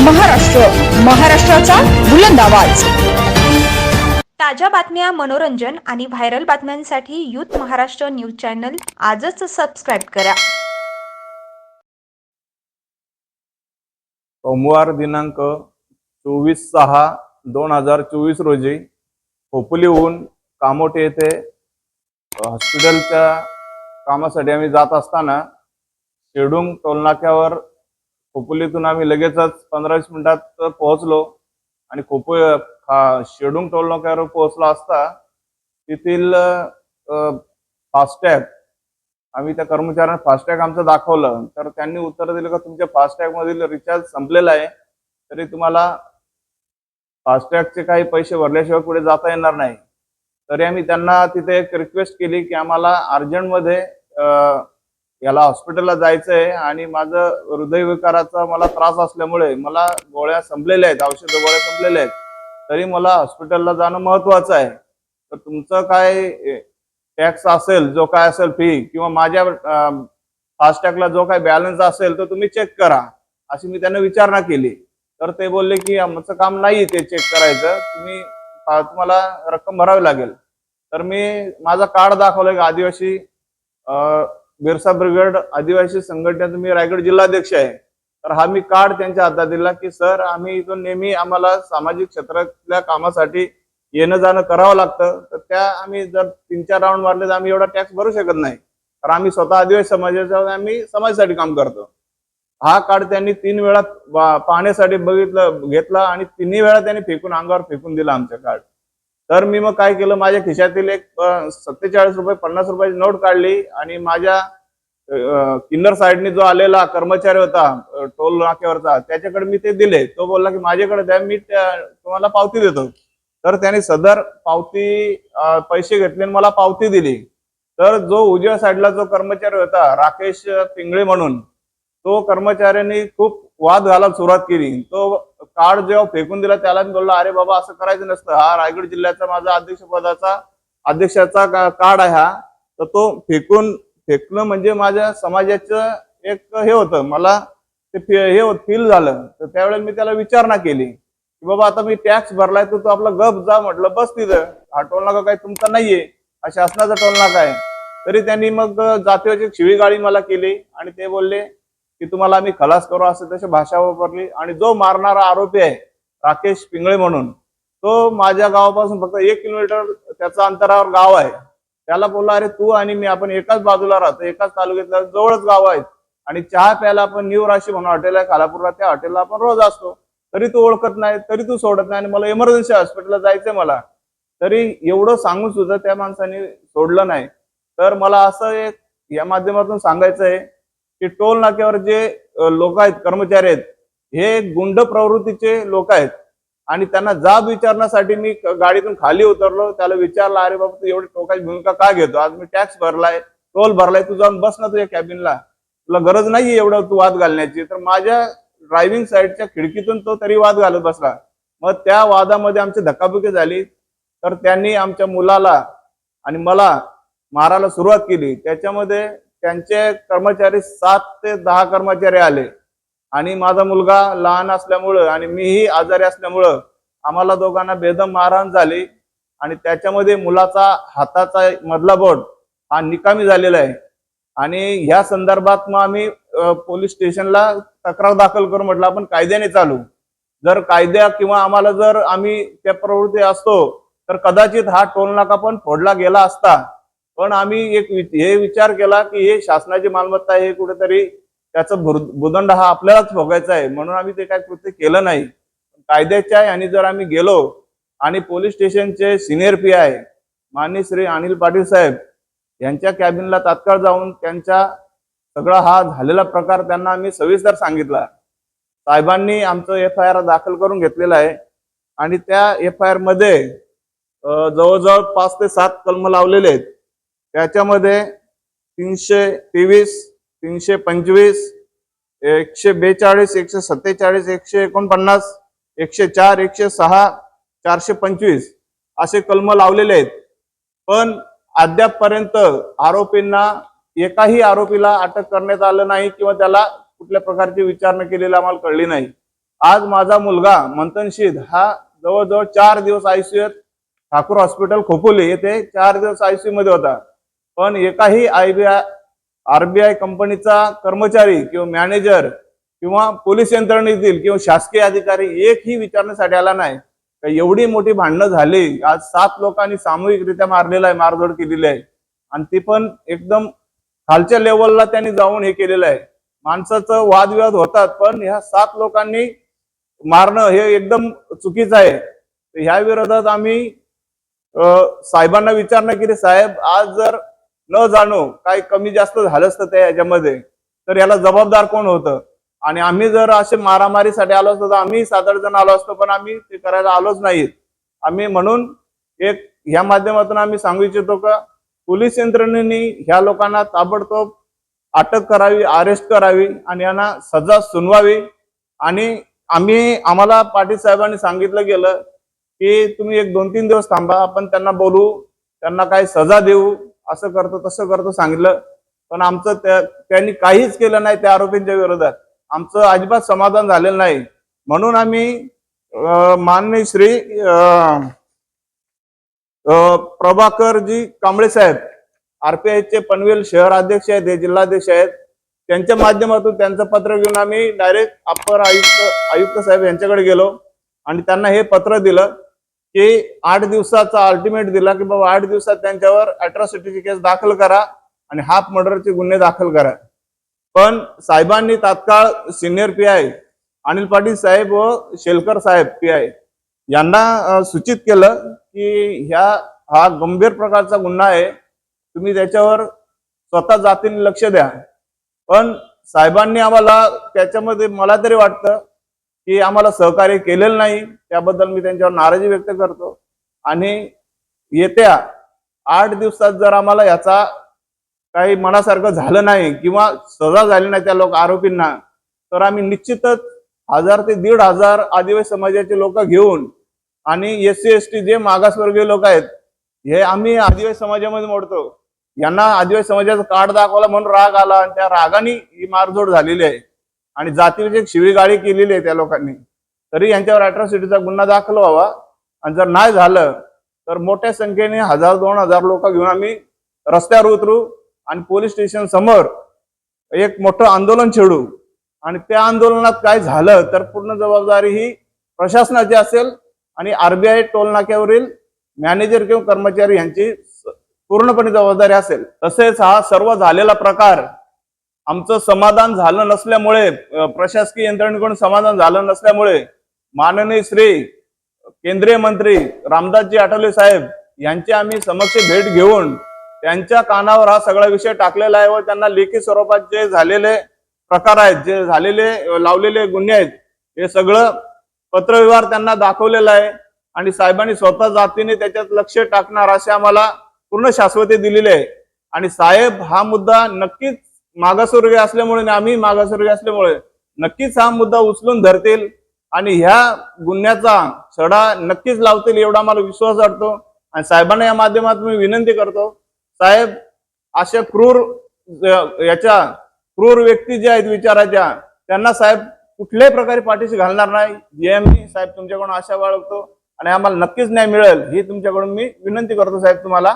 महाराष्ट्र, महाराष्ट्राचा बुलंद आवाज। ताज्या बातम्या, मनोरंजन आणि व्हायरल बातम्यांसाठी यूथ महाराष्ट्र न्यूज चॅनल आजच सबस्क्राइब करा। सोमवार दिनांक 24/6/2024 रोजी खोपोलीहून कामोठे येथे हॉस्पिटलच्या कामासाठी आम्ही जात असताना शेडूंग टोलनाक्यावर खोपोलीतून आम्ही लगेचच 15-20 मिनिटात पोहोचलो आणि शेडूंग टोलनाक्यावर पोहोचलो असता तेथील फास्टॅग आम्ही त्या कर्मचाऱ्यांना फास्टॅग आमचं दाखवलं तर त्यांनी उत्तर दिलं की तुमच्या फास्टॅग मधील रिचार्ज संपलेला आहे, तरी तुम्हाला फास्टॅगचे काही पैसे भरल्याशिवाय पुढे जाता येणार नाही। तरी आम्ही त्यांना तिथे एक रिक्वेस्ट केली की आम्हाला अर्जंटमध्ये याला हॉस्पिटलला जायचं आहे आणि माझं हृदयविकाराचा मला त्रास असल्यामुळे मला गोळ्या संपलेल्या आहेत, औषध गोळ्या संपलेल्या आहेत, तरी मला हॉस्पिटलला जाणं महत्त्वाचं आहे। तर तुमचं काय टॅक्स असेल, जो काय असेल फी किंवा माझ्या फास्टॅगला जो काय बॅलन्स असेल तो तुम्ही चेक करा, अशी मी त्यांना विचारणा केली। तर ते बोलले की आमचं काम नाही ते चेक करायचं, तुम्हाला रक्कम भरावी लागेल। तर मी माझा कार्ड दाखवलं की आदिवासी बिरसा ब्रिगेड आदिवासी संघटनेचा मी रायगड जिल्हाध्यक्ष आहे। तर हा मी कार्ड त्यांच्या हातात दिला की सर आम्ही इथून नेहमी आम्हाला सामाजिक क्षेत्रातल्या कामासाठी येणं जाणं करावं लागतं, तर त्या आम्ही जर 3-4 राऊंड मारले तर आम्ही एवढा टॅक्स भरू शकत नाही, तर आम्ही स्वतः आदिवासी समाजाचा आम्ही समाजासाठी काम करतो। हा कार्ड त्यांनी 3 वेळा पाहण्यासाठी घेतला आणि 3 वेळा त्यांनी अंगावर फेकून दिला आमच्या कार्ड। तर मी मग काय केलं, माझ्या खिशातील एक 47 रुपये 50 रुपयाची नोट काढली आणि माझ्या किन्नर साईडने जो आलेला कर्मचारी होता टोल नाक्यावरचा त्याच्याकडे मी ते दिले। तो बोलला की माझ्याकडे द्या, मी तुम्हाला पावती देतो। तर त्याने सदर पावती पैसे घेतले आणि मला पावती दिली। तर जो उजव्या साईडला जो कर्मचारी होता राकेश पिंगळे म्हणून, तो कर्मचाऱ्यांनी खूप वाद घालायला सुरुवात केली। तो कार्ड जेव्हा फेकून दिला त्याला मी बोलला अरे बाबा असं करायचं नसतं, हा रायगड जिल्ह्याचा माझा अध्यक्षाचा कार्ड आहे हा, तर तो फेकणं म्हणजे माझ्या समाजाचं एक हे होतं, मला ते फील झालं। तर त्यावेळेला मी त्याला विचारणा केली की बाबा आता मी टॅक्स भरलाय तर तू आपला गप जा, म्हटलं बस तिथं, हा टोल नाका काही तुमचा नाहीये, हा शासनाचा टोल नाका आहे। तरी त्यांनी मग जातीवाची शिवीगाळी मला केली आणि ते बोलले की तुम्हाला आम्ही खलास करू, असं तशी भाषा वापरली। आणि जो मारणारा आरोपी आहे राकेश पिंगळे म्हणून, तो माझ्या गावापासून फक्त 1 किलोमीटर त्याचा अंतरावर गाव आहे, त्याला बोलला अरे तू आणि मी आपण एकाच बाजूला राहतो, एकाच तालुक्यातल्या जवळच गाव आहेत आणि चहा प्यायला आपण न्यू राशी म्हणून हॉटेल आहे खालापूरला, त्या हॉटेलला आपण रोज असतो, तरी तू ओळखत नाही, तरी तू सोडत नाही आणि मला इमर्जन्सी हॉस्पिटलला जायचंय मला, तरी एवढं सांगून सुद्धा त्या माणसाने सोडलं नाही। तर मला असं एक या माध्यमातून सांगायचं आहे की टोल नाक्यावर जे लोक आहेत, कर्मचारी आहेत, हे गुंड प्रवृत्तीचे लोक आहेत आणि त्यांना जाब विचारण्यासाठी मी गाडीतून खाली उतरलो, त्याला विचारलं अरे बाबा तू एवढी टोकाची भूमिका का घेतो, आज मी टॅक्स भरलाय, टोल भरलाय, तू जाऊन बस ना तुझ्या कॅबिनला, तुला गरज नाहीये एवढं तू वाद घालण्याची। तर माझ्या ड्रायव्हिंग साईडच्या खिडकीतून तो तरी वाद घालत बसला। मग त्या वादामध्ये आमची धक्काबुक्की झाली, तर त्यांनी आमच्या मुलाला आणि मला मारायला सुरुवात केली। त्याच्यामध्ये त्यांचे कर्मचारी 7 ते 10 कर्मचारी आले आणि माझा मुलगा लहान असल्यामुळं आणि मीही आजारी असल्यामुळं आम्हाला दोघांना बेदम मारहाण झाली आणि त्याच्यामध्ये मुलाचा हाताचा मधला बोट हा निकामी झालेला आहे आणि ह्या संदर्भात मग आम्ही पोलीस स्टेशनला तक्रार दाखल करू, म्हटलं आपण कायद्याने चालू, जर कायद्या किंवा आम्हाला जर आम्ही त्या प्रवृत्ती असतो तर कदाचित हा टोल नाका पण फोडला गेला असता। पण आम्ही एक हे विचार केला की हे शासनाची मालमत्ता आहे, कुठेतरी त्याचं भुदंड हा आपल्यालाच भोगायचा आहे, म्हणून आम्ही ते काय कृत्य केलं नाही। कायद्याच्या आणि जर आम्ही गेलो आणि पोलीस स्टेशनचे सिनियर PI माननीय श्री अनिल पाटील साहेब यांच्या कॅबिनला तात्काळ जाऊन त्यांच्या सगळा हा झालेला प्रकार त्यांना आम्ही सविस्तर सांगितला। साहेबांनी आमचं FIR दाखल करून घेतलेलं आहे आणि त्या FIR मध्ये जवळजवळ 5 ते 7 कलम लावलेले आहेत। त्याच्यामध्ये 323, 325, 142, 147, 149, 104, 106, 425 असे कलम लावलेले आहेत। पण अद्यापपर्यंत एकाही आरोपीला अटक करण्यात आलं नाही किंवा त्याला कुठल्या प्रकारची विचारणा केलेली आम्हाला कळली नाही। आज माझा मुलगा मंथनशीद हा जवळजवळ 4 दिवस आयसीयूत ठाकूर हॉस्पिटल खोपोली येथे 4 दिवस आयसीयू मध्ये होता. पण एकाही आरबीआय कंपनीचा कर्मचारी किंवा मॅनेजर किंवा पोलीस यंत्रणेतील किंवा शासकीय अधिकारी एकही विचारण्यासाठी आला नाही. एवढी मोठी भांडणं झाली. आज 7 लोकांनी सामूहिकरित्या मारलेला आहे, मारझोड केलेली आहे. आणि ती पण एकदम खालच्या लेवलला त्यांनी जाऊन हे केलेलं आहे. माणसाचं वादविवाद होतात, पण ह्या 7 लोकांनी मारणं हे एकदम चुकीचं आहे. ह्या विरोधात आम्ही साहेबांना विचारणा केली, साहेब आज जर न जाणो काही कमी जास्त झालं असतं त्या ह्याच्यामध्ये तर याला जबाबदार कोण होतं. आणि आम्ही जर असे मारामारीसाठी आलो असतो तर आम्ही 7-8 जण आलो असतो, पण आम्ही ते करायला आलोच नाहीत. आम्ही म्हणून एक ह्या माध्यमातून आम्ही सांगू इच्छितो का पोलीस यंत्रणेने ह्या लोकांना ताबडतोब अटक करावी, अरेस्ट करावी आणि यांना सजा सुनवावी. आणि आम्हाला पाटील साहेबांनी सांगितलं गेलं की तुम्ही एक 2-3 दिवस थांबा, आपण त्यांना बोलू, त्यांना काही सजा देऊ, असं करतो तसं करतो सांगितलं. पण आमचं त्यांनी काहीच केलं नाही. त्या आरोपींच्या विरोधात आमचं अजिबात समाधान झालेलं नाही. म्हणून आम्ही माननीय श्री प्रभाकरजी कांबळे साहेब आरपीआयचे पनवेल शहर अध्यक्ष आहेत, जिल्हाध्यक्ष आहेत, त्यांच्या माध्यमातून त्यांचं पत्र घेऊन आम्ही डायरेक्ट अप्पर आयुक्त साहेब यांच्याकडे गेलो आणि त्यांना हे पत्र दिलं की 8 दिवसाचा अल्टिमेट दिला की बाबा 8 दिवसात त्यांच्यावर अॅट्रॉसिटीची केस दाखल करा आणि हाफ मर्डरचे गुन्हे दाखल करा. पण साहेबांनी तात्काळ सिनियर पीआय अनिल पाटील साहेब व शेलकर साहेब पीआय यांना सूचित केलं की हा गंभीर प्रकारचा गुन्हा आहे, तुम्ही त्याच्यावर स्वतः जातीने लक्ष द्या. पण साहेबांनी आम्हाला त्याच्यामध्ये मला तरी वाटतं की आम्हाला सहकार्य केलेलं नाही. त्याबद्दल मी त्यांच्यावर नाराजी व्यक्त करतो. आणि येत्या 8 दिवसात जर आम्हाला याचा काही मनासारखं झालं नाही किंवा सजा झाली नाही त्या आरोपींना, तर आम्ही निश्चितच 1000 ते 1500 आदिवासी समाजाचे लोक घेऊन आणि SC ST जे मागासवर्गीय लोक आहेत हे आम्ही आदिवासी समाजामध्ये मोडतो. यांना आदिवासी समाजाचा कार्ड दाखवला म्हणून राग आला आणि त्या रागाने ही मारझोड झालेली आहे आणि जातीविषयक शिवीगाळी केलेली आहे त्या लोकांनी. तरी यांच्यावर अॅट्रॉसिटीचा गुन्हा दाखल व्हावा. आणि जर नाही झालं तर मोठ्या संख्येने 1000-2000 लोक घेऊन आम्ही रस्त्यावर उतरू आणि पोलीस स्टेशन समोर एक मोठं आंदोलन छेडू. आणि त्या आंदोलनात काय झालं तर पूर्ण जबाबदारी ही प्रशासनाची असेल आणि आरबीआय टोल नाक्यावरील मॅनेजर किंवा कर्मचारी यांची पूर्णपणे जबाबदारी असेल. तसेच हा सर्व झालेला प्रकार आमचं समाधान झालं नसल्यामुळे, प्रशासकीय यंत्रणेकडून समाधान झालं नसल्यामुळे माननीय श्री केंद्रीय मंत्री रामदासजी आठवले साहेब यांची आम्ही समक्ष भेट घेऊन त्यांच्या कानावर हा सगळा विषय टाकलेला आहे व त्यांना लेखी स्वरूपात जे झालेले प्रकार आहेत, जे झालेले लावलेले गुन्हे आहेत, हे सगळं पत्रव्यवहार त्यांना दाखवलेला आहे. आणि साहेबांनी स्वतः जातीने त्याच्यात लक्ष टाकणार असे आम्हाला पूर्ण शाश्वती दिलेली आहे. आणि साहेब हा मुद्दा नक्कीच मागासवर्गीय असल्यामुळे, आम्ही मागासवर्गीय असल्यामुळे नक्कीच हा मुद्दा उचलून धरतील आणि ह्या गुन्ह्याचा छडा नक्कीच लावतील एवढा मला विश्वास वाटतो. आणि साहेबांना या माध्यमातून मी विनंती करतो, साहेब अशा क्रूर व्यक्ती ज्या आहेत विचाराच्या, त्यांना साहेब कुठल्याही प्रकारे पाठीशी घालणार नाही. मी साहेब तुमच्याकडून आशा बाळगतो आणि आम्हाला नक्कीच न्याय मिळेल ही तुमच्याकडून मी विनंती करतो साहेब तुम्हाला.